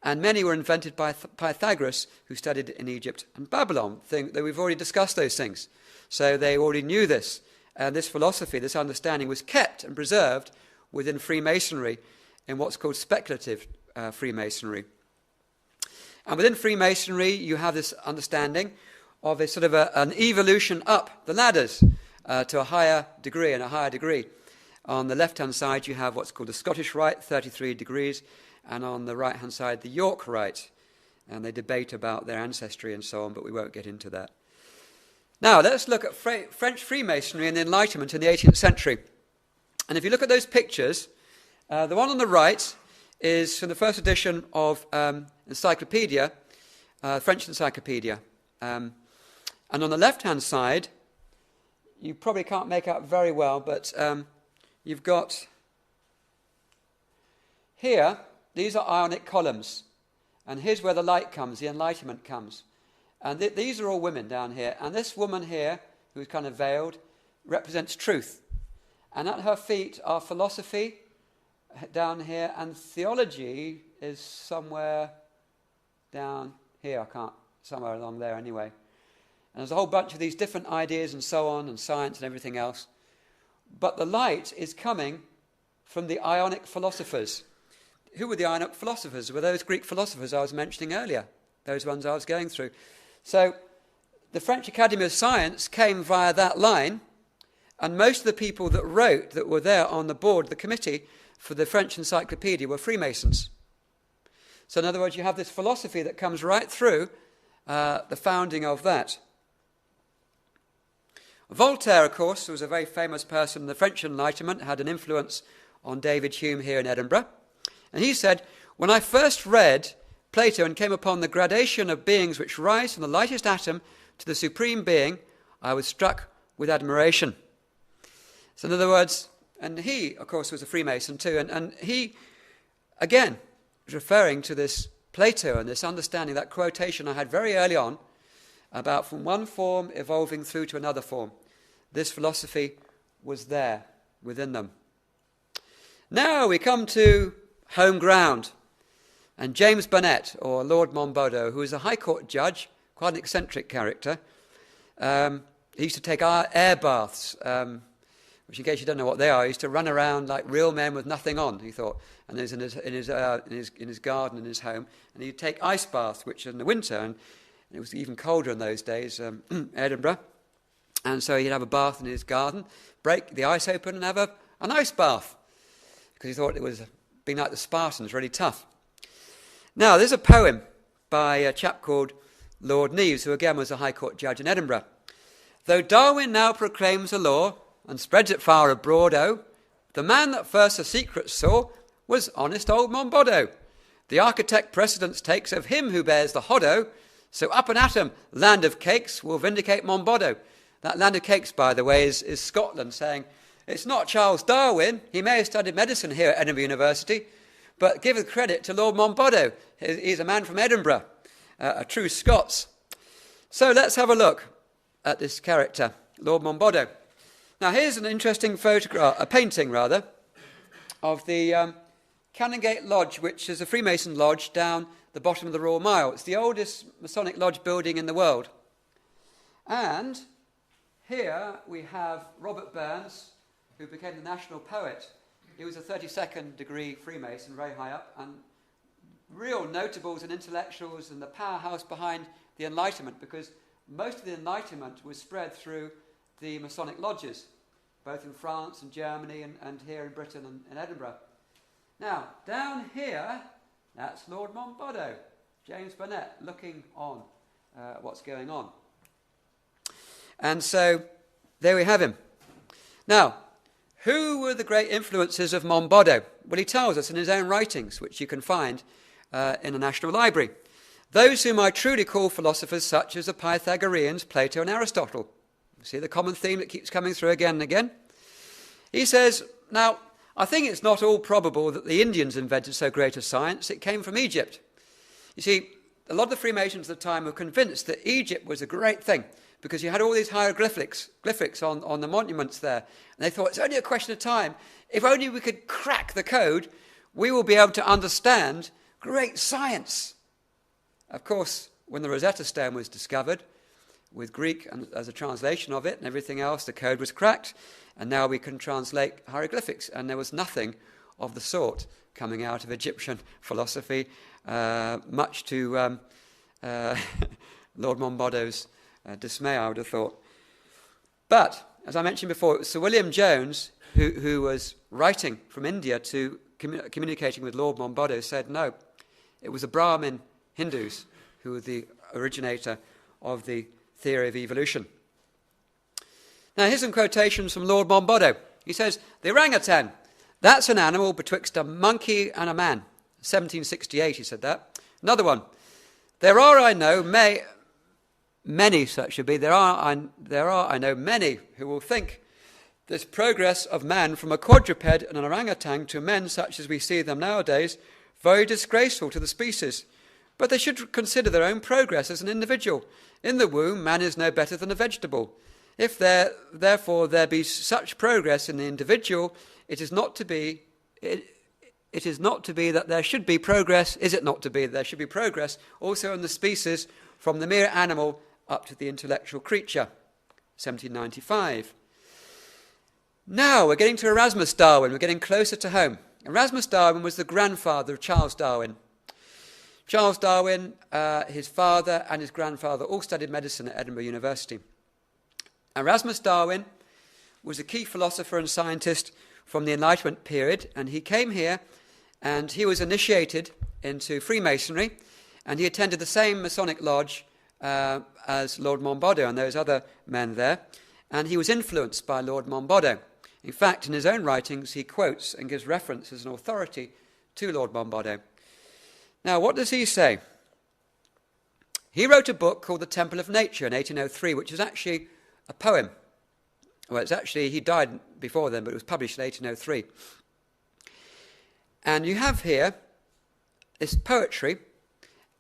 and many were invented by Pythagoras, who studied in Egypt and Babylon. That we've already discussed those things. So they already knew this. And this philosophy, this understanding, was kept and preserved within Freemasonry in what's called speculative Freemasonry. And within Freemasonry, you have this understanding of a sort of an evolution up the ladders to a higher degree and a higher degree. On the left-hand side, you have what's called the Scottish Rite, 33 degrees, and on the right-hand side, the York Rite. And they debate about their ancestry and so on, but we won't get into that. Now, let's look at French Freemasonry and the Enlightenment in the 18th century. And if you look at those pictures, the one on the right is from the first edition of Encyclopedia, French Encyclopedia. And on the left-hand side, you probably can't make out very well, but you've got here, these are Ionic columns. And here's where the light comes, the Enlightenment comes. And these are all women down here. And this woman here, who's kind of veiled, represents truth. And at her feet are philosophy down here, and theology is somewhere down here. Somewhere along there anyway. And there's a whole bunch of these different ideas and so on, and science and everything else. But the light is coming from the Ionic philosophers. Who were the Ionic philosophers? Were those Greek philosophers I was mentioning earlier, those ones I was going through. So the French Academy of Science came via that line, and most of the people that were there on the board, the committee for the French Encyclopedia, were Freemasons. So in other words, you have this philosophy that comes right through the founding of that. Voltaire, of course, was a very famous person in the French Enlightenment, had an influence on David Hume here in Edinburgh. And he said, "When I first read Plato and came upon the gradation of beings which rise from the lightest atom to the supreme being, I was struck with admiration." So in other words, and he, of course, was a Freemason too, and he, again, was referring to this Plato and this understanding, that quotation I had very early on, about from one form evolving through to another form. This philosophy was there within them. Now we come to home ground. And James Burnet, or Lord Monboddo, who was a High Court judge, quite an eccentric character, he used to take air baths, which in case you don't know what they are, he used to run around like real men with nothing on, he thought, and he was in his garden, in his home, and he'd take ice baths, which in the winter, and it was even colder in those days, Edinburgh, and so he'd have a bath in his garden, break the ice open and have an ice bath, because he thought it was being like the Spartans, really tough. Now, there's a poem by a chap called Lord Neves, who again was a High Court judge in Edinburgh. "Though Darwin now proclaims a law and spreads it far abroad, oh, the man that first the secret saw was honest old Monboddo. The architect precedence takes of him who bears the hoddo, so up and at 'em, land of cakes, will vindicate Monboddo." That land of cakes, by the way, is Scotland, saying, it's not Charles Darwin, he may have studied medicine here at Edinburgh University, but give the credit to Lord Monboddo. He's a man from Edinburgh, a true Scots. So let's have a look at this character, Lord Monboddo. Now here's an interesting photograph, a painting rather, of the Canongate Lodge, which is a Freemason lodge down the bottom of the Royal Mile. It's the oldest Masonic lodge building in the world. And here we have Robert Burns, who became the national poet. He was a 32nd degree Freemason, very high up, and real notables and intellectuals and the powerhouse behind the Enlightenment, because most of the Enlightenment was spread through the Masonic lodges, both in France and Germany and here in Britain and in Edinburgh. Now, down here, that's Lord Monboddo, James Burnet, looking on what's going on. And so, there we have him. Now, who were the great influences of Monboddo? Well, he tells us in his own writings, which you can find in the National Library. Those whom I truly call philosophers, such as the Pythagoreans, Plato and Aristotle. You see the common theme that keeps coming through again and again? He says, now, I think it's not all probable that the Indians invented so great a science. It came from Egypt. You see, a lot of the Freemasons at the time were convinced that Egypt was a great thing, because you had all these hieroglyphics on the monuments there. And they thought, it's only a question of time. If only we could crack the code, we will be able to understand great science. Of course, when the Rosetta Stone was discovered, with Greek as a translation of it and everything else, the code was cracked, and now we can translate hieroglyphics. And there was nothing of the sort coming out of Egyptian philosophy, much to Lord Monboddo's dismay, I would have thought. But, as I mentioned before, it was Sir William Jones who was writing from India to communicating with Lord Monboddo, said no, it was the Brahmin Hindus who were the originator of the theory of evolution. Now, here's some quotations from Lord Monboddo. He says, the orangutan, that's an animal betwixt a monkey and a man. 1768, he said that. Another one, there are, I know, many such should be, there are, I know, many who will think this progress of man from a quadruped and an orangutan to men such as we see them nowadays very disgraceful to the species. But they should consider their own progress as an individual. In the womb, man is no better than a vegetable. If therefore there be such progress in the individual, it is not to be that there should be progress, is it not to be that there should be progress also in the species from the mere animal up to the intellectual creature? 1795. Now we're getting to Erasmus Darwin, we're getting closer to home. Erasmus Darwin was the grandfather of Charles Darwin. Charles Darwin, his father and his grandfather all studied medicine at Edinburgh University. Erasmus Darwin was a key philosopher and scientist from the Enlightenment period, and he came here and he was initiated into Freemasonry, and he attended the same Masonic lodge as Lord Monboddo and those other men there, and he was influenced by Lord Monboddo. In fact, in his own writings, he quotes and gives reference as an authority to Lord Monboddo. Now, what does he say? He wrote a book called The Temple of Nature in 1803, which is actually a poem. Well, it's actually, he died before then, but it was published in 1803. And you have here this poetry.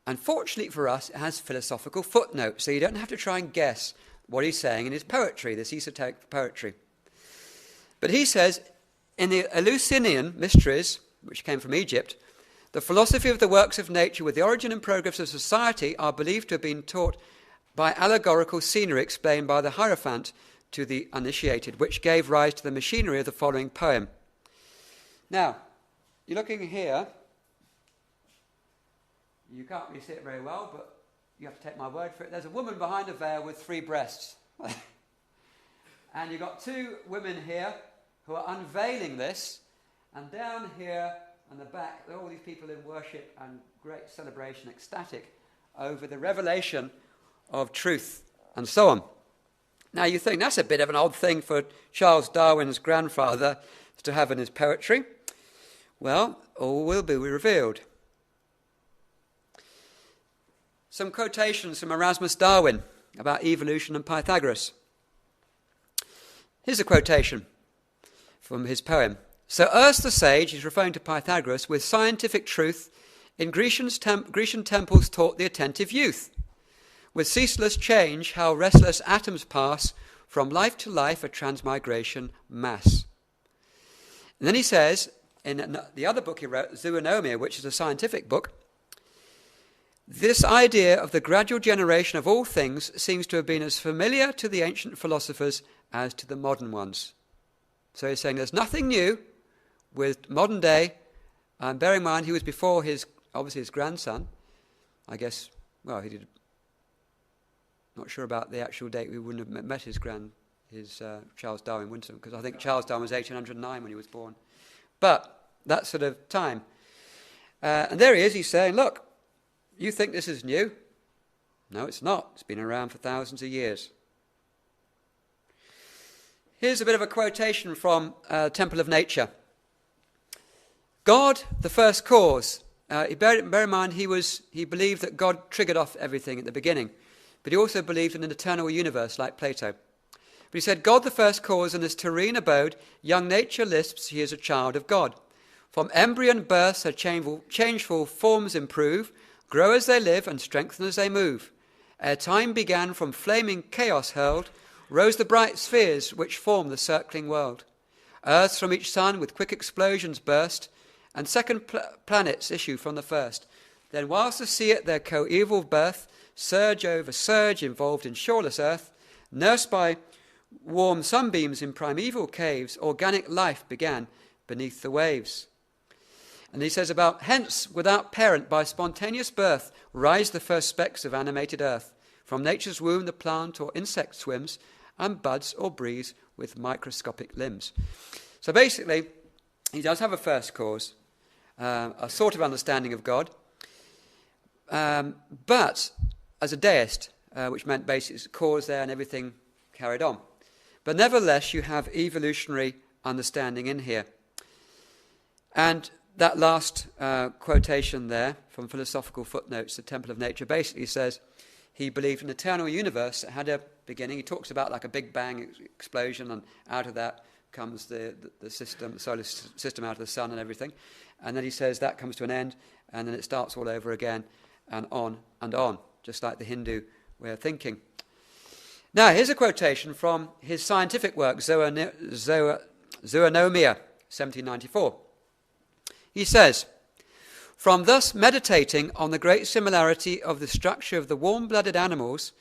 Unfortunately for us, it has philosophical footnotes, so you don't have to try and guess what he's saying in his poetry, this esoteric poetry. But he says, in the Eleusinian mysteries, which came from Egypt, the philosophy of the works of nature with the origin and progress of society are believed to have been taught by allegorical scenery explained by the Hierophant to the uninitiated, which gave rise to the machinery of the following poem. Now, you're looking here. You can't really see it very well, but you have to take my word for it. There's a woman behind a veil with 3 breasts. And you've got 2 women here who are unveiling this. And down here on the back, there are all these people in worship and great celebration, ecstatic over the revelation of truth and so on. Now you think that's a bit of an odd thing for Charles Darwin's grandfather to have in his poetry. Well, all will be revealed. Some quotations from Erasmus Darwin about evolution and Pythagoras. Here's a quotation from his poem. So Erst the sage, he's referring to Pythagoras, with scientific truth, in Grecian temples taught the attentive youth. With ceaseless change, how restless atoms pass from life to life, a transmigration mass. And then he says, in the other book he wrote, Zoonomia, which is a scientific book, this idea of the gradual generation of all things seems to have been as familiar to the ancient philosophers as to the modern ones. So he's saying there's nothing new with modern day, and bear in mind he was before his grandson, I guess, well, he did, not sure about the actual date, we wouldn't have met his Charles Darwin, wouldn't we? Because I think Charles Darwin was 1809 when he was born. But that sort of time. And there he is, he's saying, look, you think this is new? No, it's not. It's been around for thousands of years. Here's a bit of a quotation from Temple of Nature. God, the first cause. Bear in mind, he believed that God triggered off everything at the beginning. But he also believed in an eternal universe like Plato. But he said, God the first cause, in this terrene abode, young nature lisps, he is a child of God. From embryon births her changeful forms improve, grow as they live and strengthen as they move. ere time began from flaming chaos hurled, rose the bright spheres which form the circling world. Earths from each sun with quick explosions burst, and second planets issue from the first. Then whilst the sea at their coeval birth, surge over surge involved in shoreless earth, nursed by warm sunbeams in primeval caves, organic life began beneath the waves. And he says about, hence, without parent, by spontaneous birth, rise the first specks of animated earth. From nature's womb the plant or insect swims, and buds or breathes with microscopic limbs. So basically, he does have a first cause, a sort of understanding of God, but as a deist, which meant basically it's a cause there and everything carried on. But nevertheless, you have evolutionary understanding in here. And that last quotation there from Philosophical Footnotes, The Temple of Nature, basically says he believed an eternal universe that had a beginning. He talks about like a big bang explosion, and out of that comes the system, the solar system out of the sun and everything. And then he says that comes to an end, and then it starts all over again, and on, just like the Hindu way of thinking. Now, here's a quotation from his scientific work, Zoonomia, 1794. He says, from thus meditating on the great similarity of the structure of the warm-blooded animals,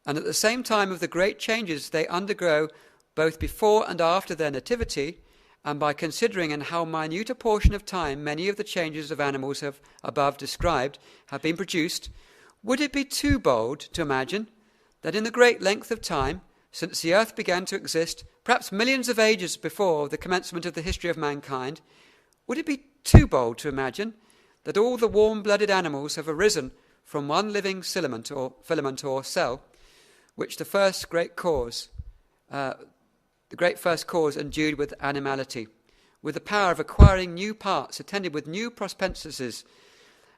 and at the same time of the great changes they undergo both before and after their nativity, and by considering in how minute a portion of time many of the changes of animals have above described have been produced, would it be too bold to imagine that in the great length of time, since the earth began to exist, perhaps millions of ages before the commencement of the history of mankind, would it be too bold to imagine that all the warm-blooded animals have arisen from one living filament or cell, which the first great cause endued with animality, with the power of acquiring new parts, attended with new propensities,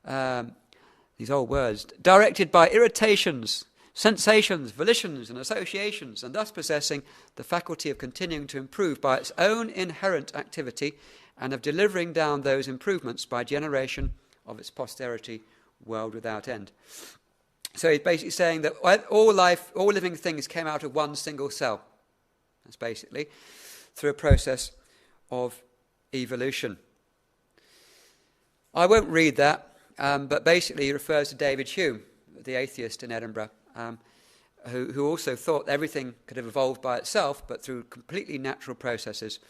these old words, directed by irritations, sensations, volitions, and associations, and thus possessing the faculty of continuing to improve by its own inherent activity, and of delivering down those improvements by generation of its posterity, world without end. So he's basically saying that all living things came out of one single cell. That's basically through a process of evolution. I won't read that, but basically he refers to David Hume, the atheist in Edinburgh, who also thought everything could have evolved by itself, but through completely natural processes.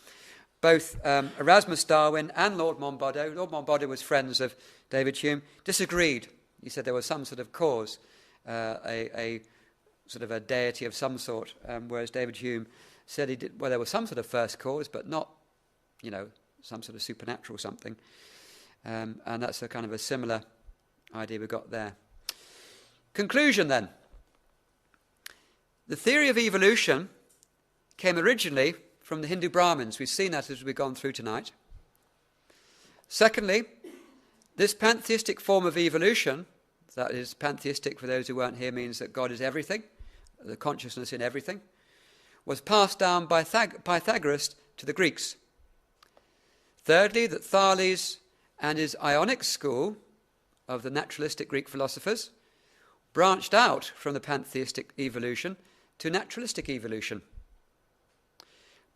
Both Erasmus Darwin and Lord Monboddo was friends of David Hume, disagreed. He said there was some sort of cause, a sort of a deity of some sort, whereas David Hume said there was some sort of first cause, but not, some sort of supernatural something. And that's a kind of a similar idea we got there. Conclusion then. The theory of evolution came originally from the Hindu Brahmins. We've seen that as we've gone through tonight. Secondly, this pantheistic form of evolution, that is pantheistic for those who weren't here, means that God is everything, the consciousness in everything, was passed down by Pythagoras to the Greeks. Thirdly, that Thales and his Ionic school of the naturalistic Greek philosophers branched out from the pantheistic evolution to naturalistic evolution.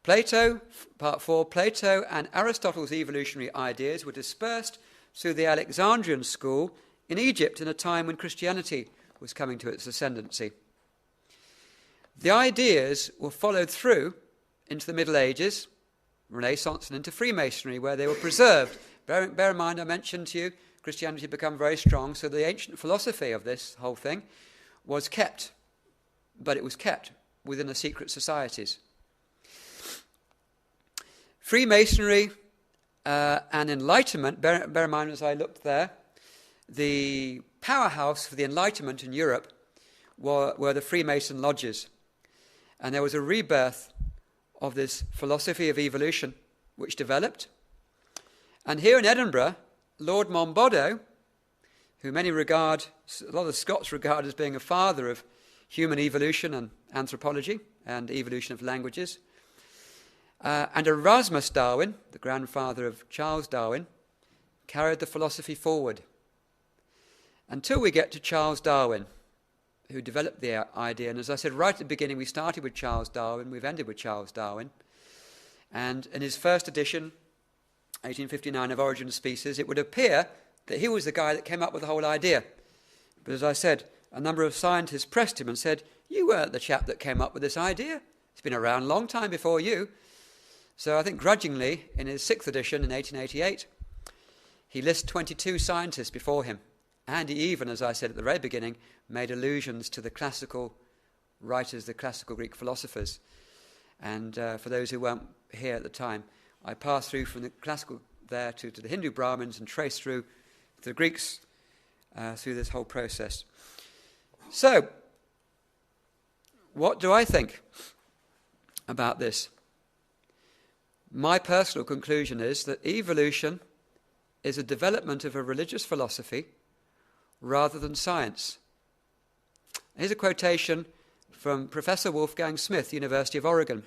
Part 4, Plato and Aristotle's evolutionary ideas were dispersed through the Alexandrian school in Egypt in a time when Christianity was coming to its ascendancy. The ideas were followed through into the Middle Ages, Renaissance, and into Freemasonry, where they were preserved. Bear in mind, I mentioned to you, Christianity had become very strong, so the ancient philosophy of this whole thing was kept, but it was kept within the secret societies. Freemasonry and Enlightenment, bear in mind as I looked there, the powerhouse for the Enlightenment in Europe were the Freemason lodges. And there was a rebirth of this philosophy of evolution which developed. And here in Edinburgh, Lord Monboddo, who a lot of Scots regard as being a father of human evolution and anthropology and evolution of languages, and Erasmus Darwin, the grandfather of Charles Darwin, carried the philosophy forward until we get to Charles Darwin. who developed the idea. And as I said right at the beginning, we started with Charles Darwin, we've ended with Charles Darwin. And in his first edition, 1859, of Origin of Species, it would appear that he was the guy that came up with the whole idea. But as I said, a number of scientists pressed him and said, "You weren't the chap that came up with this idea. It's been around a long time before you." So I think grudgingly, in his sixth edition in 1888, he lists 22 scientists before him. And he even, as I said at the very beginning, made allusions to the classical writers, the classical Greek philosophers. And for those who weren't here at the time, I passed through from the classical there to the Hindu Brahmins and traced through to the Greeks through this whole process. So, what do I think about this? My personal conclusion is that evolution is a development of a religious philosophy rather than science. Here's a quotation from Professor Wolfgang Smith, University of Oregon.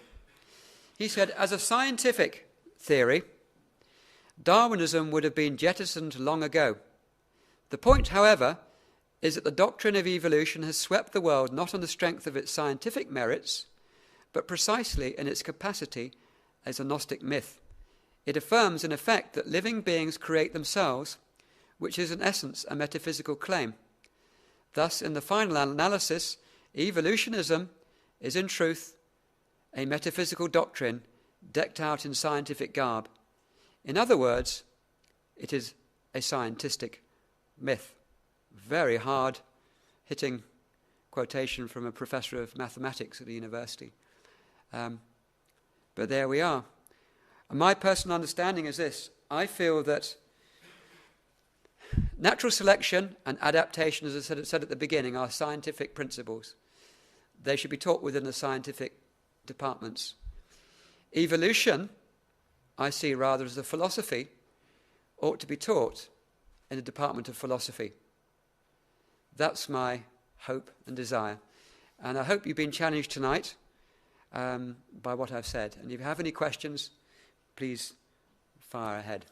He said, "As a scientific theory, Darwinism would have been jettisoned long ago. The point, however, is that the doctrine of evolution has swept the world not on the strength of its scientific merits, but precisely in its capacity as a Gnostic myth. It affirms, in effect, that living beings create themselves, which is in essence a metaphysical claim. Thus, in the final analysis, evolutionism is in truth a metaphysical doctrine decked out in scientific garb. In other words, it is a scientistic myth." Very hard-hitting quotation from a professor of mathematics at the university. But there we are. And my personal understanding is this. I feel that natural selection and adaptation, as I said at the beginning, are scientific principles. They should be taught within the scientific departments. Evolution, I see rather as a philosophy, ought to be taught in the department of philosophy. That's my hope and desire. And I hope you've been challenged tonight by what I've said. And if you have any questions, please fire ahead.